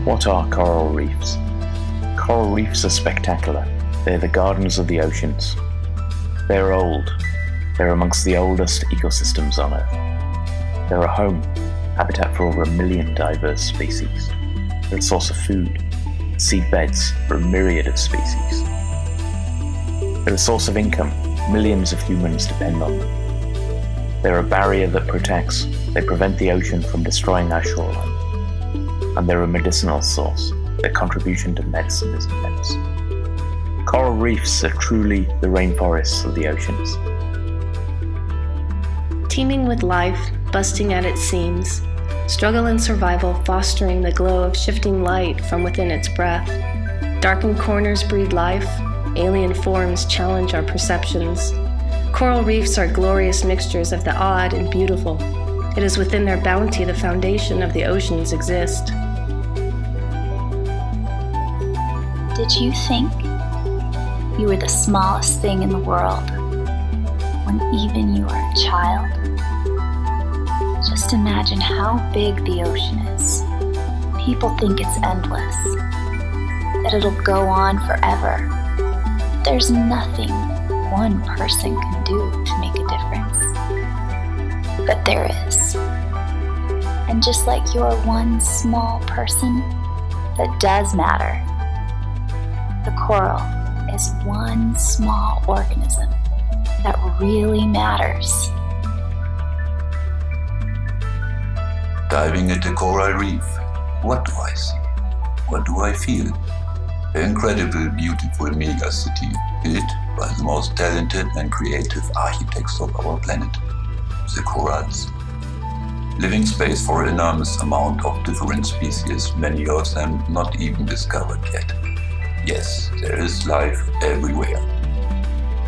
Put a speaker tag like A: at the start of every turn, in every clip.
A: What are coral reefs? Coral reefs are spectacular. They're the gardens of the oceans. They're old. They're amongst the oldest ecosystems on Earth. They're a home, habitat for over 1 million diverse species. They're a source of food, seed beds for a myriad of species. They're a source of income. Millions of humans depend on them. They're a barrier that protects. They prevent the ocean from destroying our shoreline. And they're a medicinal source. Their contribution to medicine is immense. Coral reefs are truly the rainforests of the oceans.
B: Teeming with life, busting at its seams, struggle and survival fostering the glow of shifting light from within its breath. Darkened corners breathe life, alien forms challenge our perceptions. Coral reefs are glorious mixtures of the odd and beautiful. It is within their bounty the foundation of the oceans exist.
C: Did you think you were the smallest thing in the world when even you were a child? Just imagine how big the ocean is. People think it's endless, that it'll go on forever. There's nothing one person can do to make a difference. But there is. And just like you're one small person that does matter, the coral is one small organism that really matters.
D: Diving into coral reef, what do I see? What do I feel? An incredible, beautiful megacity built by the most talented and creative architects of our planet, the corals. Living space for an enormous amount of different species, many of them not even discovered yet. Yes, there is life everywhere.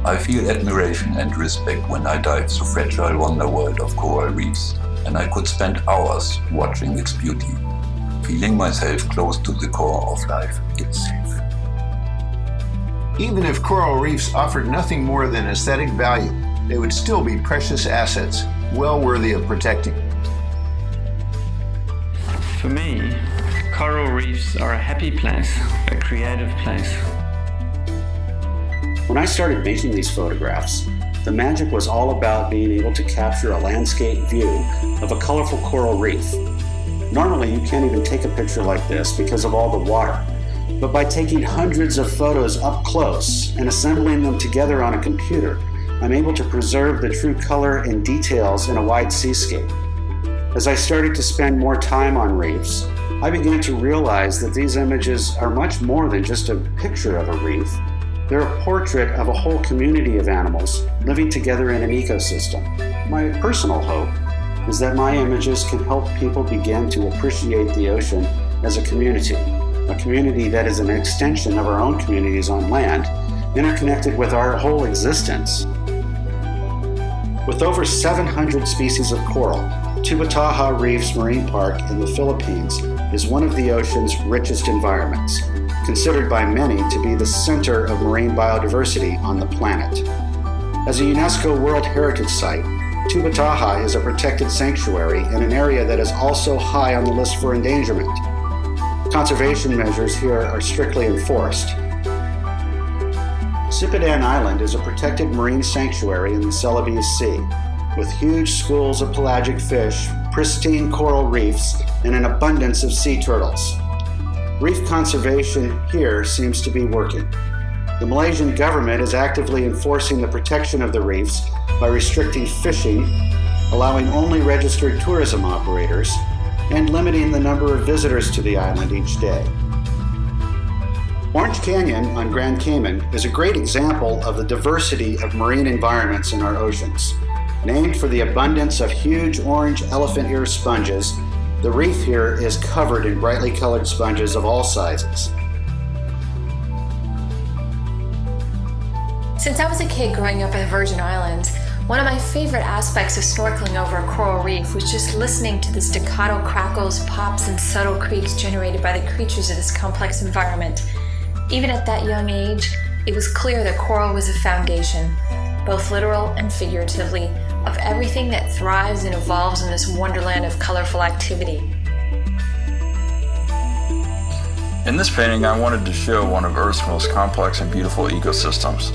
D: I feel admiration and respect when I dive the fragile wonder world of coral reefs, and I could spend hours watching its beauty, feeling myself close to the core of life itself.
E: Even if coral reefs offered nothing more than aesthetic value, they would still be precious assets, well worthy of protecting.
F: For me, coral reefs are a happy place, a creative place.
G: When I started making these photographs, the magic was all about being able to capture a landscape view of a colorful coral reef. Normally, you can't even take a picture like this because of all the water. But by taking hundreds of photos up close and assembling them together on a computer, I'm able to preserve the true color and details in a wide seascape. As I started to spend more time on reefs, I began to realize that these images are much more than just a picture of a reef. They're a portrait of a whole community of animals living together in an ecosystem. My personal hope is that my images can help people begin to appreciate the ocean as a community that is an extension of our own communities on land, interconnected with our whole existence. With over 700 species of coral, Tubataha Reefs Marine Park in the Philippines is one of the ocean's richest environments, considered by many to be the center of marine biodiversity on the planet. As a UNESCO World Heritage Site, Tubataha is a protected sanctuary in an area that is also high on the list for endangerment. Conservation measures here are strictly enforced. Sipadan Island is a protected marine sanctuary in the Celebes Sea, with huge schools of pelagic fish, pristine coral reefs, and an abundance of sea turtles. Reef conservation here seems to be working. The Malaysian government is actively enforcing the protection of the reefs by restricting fishing, allowing only registered tourism operators, and limiting the number of visitors to the island each day. Orange Canyon on Grand Cayman is a great example of the diversity of marine environments in our oceans. Named for the abundance of huge orange elephant ear sponges, the reef here is covered in brightly colored sponges of all sizes.
H: Since I was a kid growing up in the Virgin Islands, one of my favorite aspects of snorkeling over a coral reef was just listening to the staccato crackles, pops, and subtle creaks generated by the creatures of this complex environment. Even at that young age, it was clear that coral was a foundation, both literal and figuratively, of everything that thrives and evolves in this wonderland of colorful activity.
I: In this painting, I wanted to show one of Earth's most complex and beautiful ecosystems.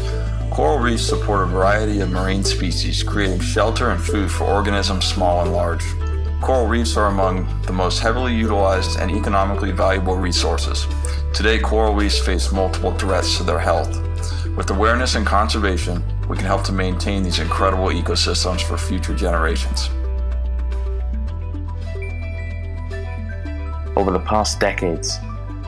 I: Coral reefs support a variety of marine species, creating shelter and food for organisms small and large. Coral reefs are among the most heavily utilized and economically valuable resources. Today, coral reefs face multiple threats to their health. With awareness and conservation, we can help to maintain these incredible ecosystems for future generations.
A: Over the past decades,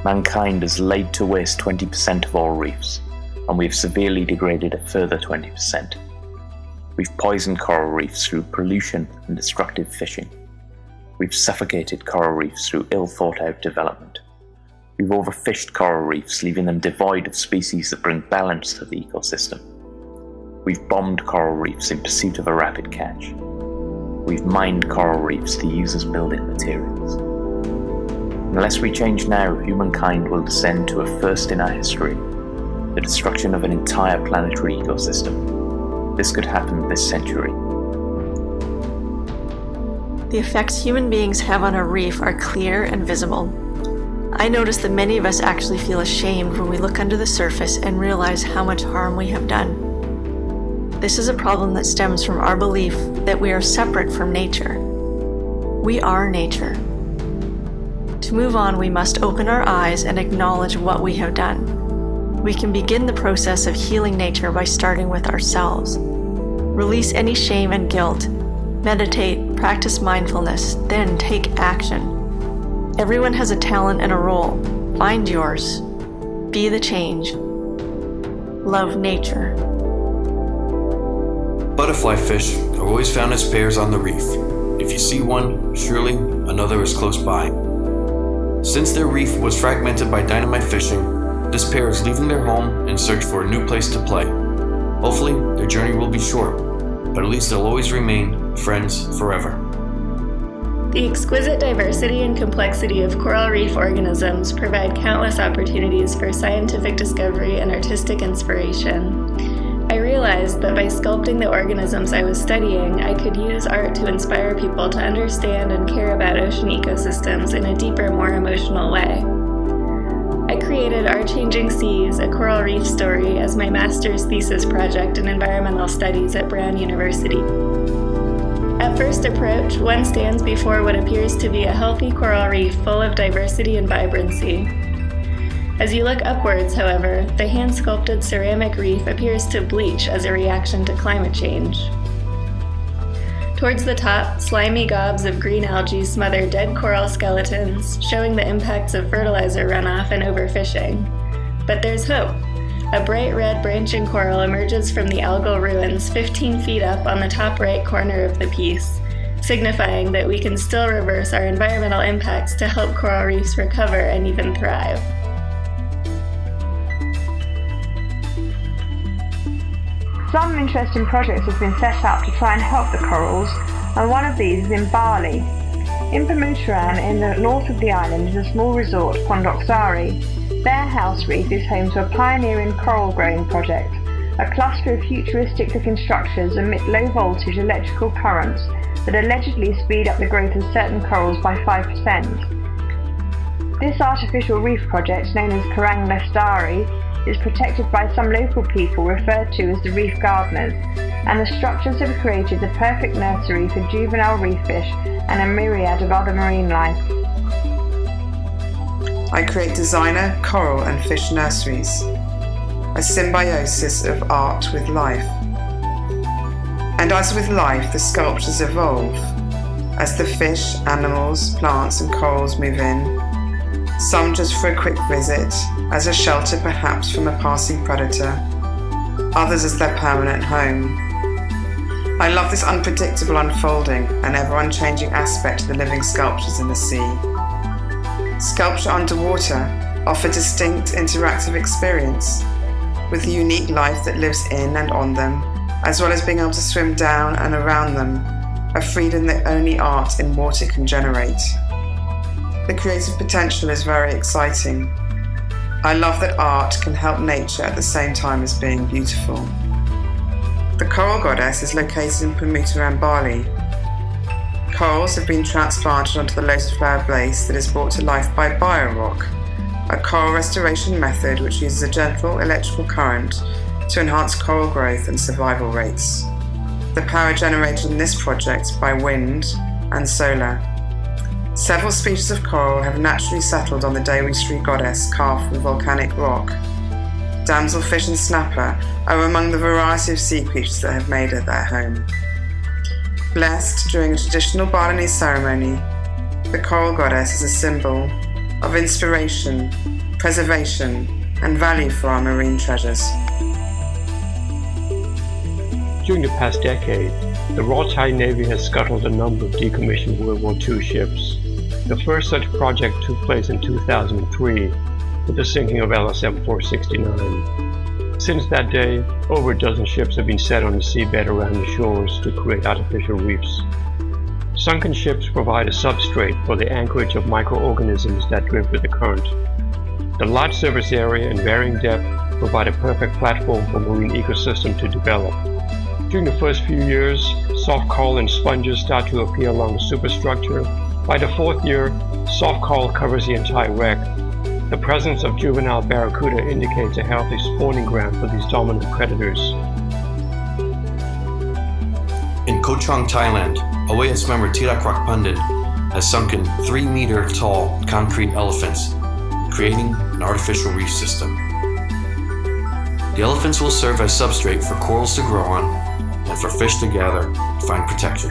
A: mankind has laid to waste 20% of all reefs, and we've severely degraded a further 20%. We've poisoned coral reefs through pollution and destructive fishing. We've suffocated coral reefs through ill-thought-out development. We've overfished coral reefs, leaving them devoid of species that bring balance to the ecosystem. We've bombed coral reefs in pursuit of a rapid catch. We've mined coral reefs to use as building materials. Unless we change now, humankind will descend to a first in our history, the destruction of an entire planetary ecosystem. This could happen this century.
J: The effects human beings have on a reef are clear and visible. I notice that many of us actually feel ashamed when we look under the surface and realize how much harm we have done. This is a problem that stems from our belief that we are separate from nature. We are nature. To move on, we must open our eyes and acknowledge what we have done. We can begin the process of healing nature by starting with ourselves. Release any shame and guilt. Meditate, practice mindfulness, then take action. Everyone has a talent and a role. Find yours. Be the change. Love nature.
K: Butterfly fish are always found as pairs on the reef. If you see one, surely another is close by. Since their reef was fragmented by dynamite fishing, this pair is leaving their home in search for a new place to play. Hopefully, their journey will be short, but at least they'll always remain friends forever.
B: The exquisite diversity and complexity of coral reef organisms provide countless opportunities for scientific discovery and artistic inspiration. I realized that by sculpting the organisms I was studying, I could use art to inspire people to understand and care about ocean ecosystems in a deeper, more emotional way. I created Our Changing Seas, a coral reef story as my master's thesis project in environmental studies at Brown University. At first approach, one stands before what appears to be a healthy coral reef full of diversity and vibrancy. As you look upwards, however, the hand-sculpted ceramic reef appears to bleach as a reaction to climate change. Towards the top, slimy gobs of green algae smother dead coral skeletons, showing the impacts of fertilizer runoff and overfishing. But there's hope. A bright red branching coral emerges from the algal ruins 15 feet up on the top right corner of the piece, signifying that we can still reverse our environmental impacts to help coral reefs recover and even thrive.
L: Some interesting projects have been set up to try and help the corals, and one of these is in Bali. In Pemuteran, in the north of the island, is a small resort, Pondok Sari. Their house reef is home to a pioneering coral growing project. A cluster of futuristic-looking structures emit low-voltage electrical currents that allegedly speed up the growth of certain corals by 5%. This artificial reef project, known as Karang Lestari, is protected by some local people referred to as the reef gardeners, and the structures have created the perfect nursery for juvenile reef fish and a myriad of other marine life.
M: I create designer, coral and fish nurseries, a symbiosis of art with life. And as with life, the sculptures evolve. As the fish, animals, plants and corals move in, some just for a quick visit, as a shelter perhaps from a passing predator, others as their permanent home. I love this unpredictable unfolding and ever-unchanging aspect of the living sculptures in the sea. Sculpture underwater offer distinct interactive experience with the unique life that lives in and on them, as well as being able to swim down and around them, a freedom that only art in water can generate. The creative potential is very exciting. I love that art can help nature at the same time as being beautiful. The Coral Goddess is located in Pemuteran, Bali. Corals have been transplanted onto the lotus flower base that is brought to life by biorock, a coral restoration method which uses a gentle electrical current to enhance coral growth and survival rates. The power generated in this project by wind and solar. Several species of coral have naturally settled on the Dewi Sri goddess carved from volcanic rock. Damselfish and snapper are among the variety of sea creatures that have made it their home. Blessed during a traditional Balinese ceremony, the coral goddess is a symbol of inspiration, preservation, and value for our marine treasures.
N: During the past decade, the Royal Thai Navy has scuttled a number of decommissioned World War II ships. The first such project took place in 2003 with the sinking of LSM 469. Since that day, over a dozen ships have been set on the seabed around the shores to create artificial reefs. Sunken ships provide a substrate for the anchorage of microorganisms that drift with the current. The large surface area and varying depth provide a perfect platform for marine ecosystem to develop. During the first few years, soft coral and sponges start to appear along the superstructure. By the fourth year, soft coral covers the entire wreck. The presence of juvenile barracuda indicates a healthy spawning ground for these dominant predators.
K: In Koh Chang, Thailand, OAS member Tirak Rakpandit has sunken 3-meter-tall concrete elephants, creating an artificial reef system. The elephants will serve as substrate for corals to grow on and for fish to gather to find protection.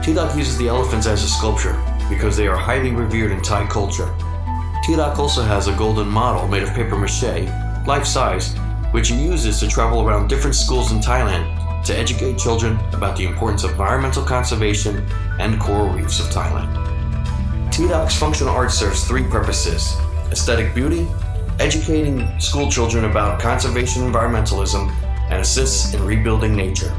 K: Tirak uses the elephants as a sculpture because they are highly revered in Thai culture. Tirak also has a golden model made of paper mache, life-size, which he uses to travel around different schools in Thailand to educate children about the importance of environmental conservation and coral reefs of Thailand. Tirak's functional art serves 3 purposes: aesthetic beauty, educating school children about conservation environmentalism, and assists in rebuilding nature.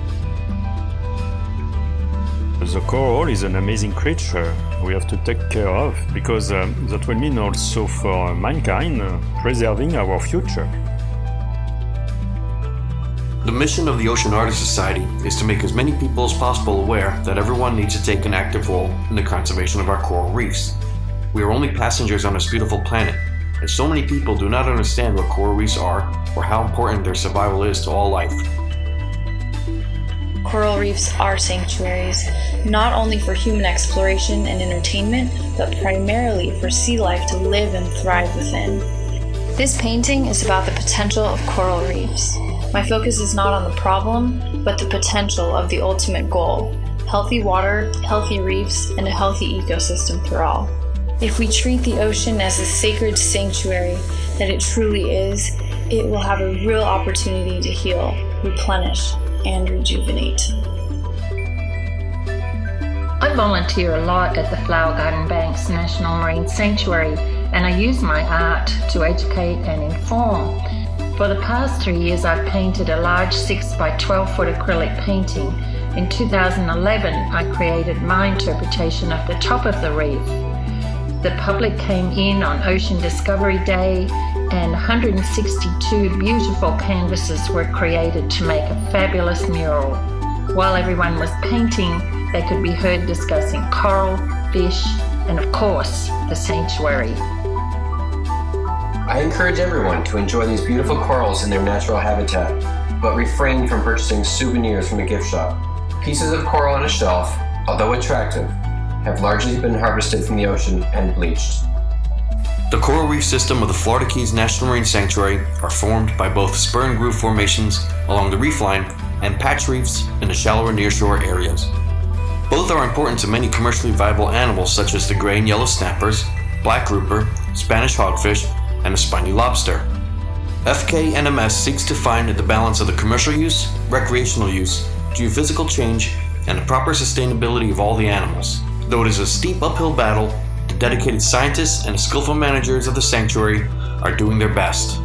O: The coral is an amazing creature we have to take care of because that will mean also for mankind preserving our future.
K: The mission of the Ocean Artist Society is to make as many people as possible aware that everyone needs to take an active role in the conservation of our coral reefs. We are only passengers on this beautiful planet, and so many people do not understand what coral reefs are or how important their survival is to all life.
P: Coral reefs are sanctuaries, not only for human exploration and entertainment, but primarily for sea life to live and thrive within.
H: This painting is about the potential of coral reefs. My focus is not on the problem, but the potential of the ultimate goal: healthy water, healthy reefs, and a healthy ecosystem for all. If we treat the ocean as a sacred sanctuary that it truly is, it will have a real opportunity to heal, replenish, and rejuvenate.
Q: I volunteer a lot at the Flower Garden Banks National Marine Sanctuary, and I use my art to educate and inform. For the past 3 years, I've painted a large 6 by 12 foot acrylic painting. In 2011, I created my interpretation of the top of the reef. The public came in on Ocean Discovery Day, and 162 beautiful canvases were created to make a fabulous mural. While everyone was painting, they could be heard discussing coral, fish, and of course, the sanctuary.
R: I encourage everyone to enjoy these beautiful corals in their natural habitat, but refrain from purchasing souvenirs from a gift shop. Pieces of coral on a shelf, although attractive, have largely been harvested from the ocean and bleached.
K: The coral reef system of the Florida Keys National Marine Sanctuary are formed by both spur and groove formations along the reef line and patch reefs in the shallower nearshore areas. Both are important to many commercially viable animals such as the gray and yellow snappers, black grouper, Spanish hogfish, and the spiny lobster. FKNMS seeks to find the balance of the commercial use, recreational use, geophysical change, and the proper sustainability of all the animals. Though it is a steep uphill battle, the dedicated scientists and skillful managers of the sanctuary are doing their best.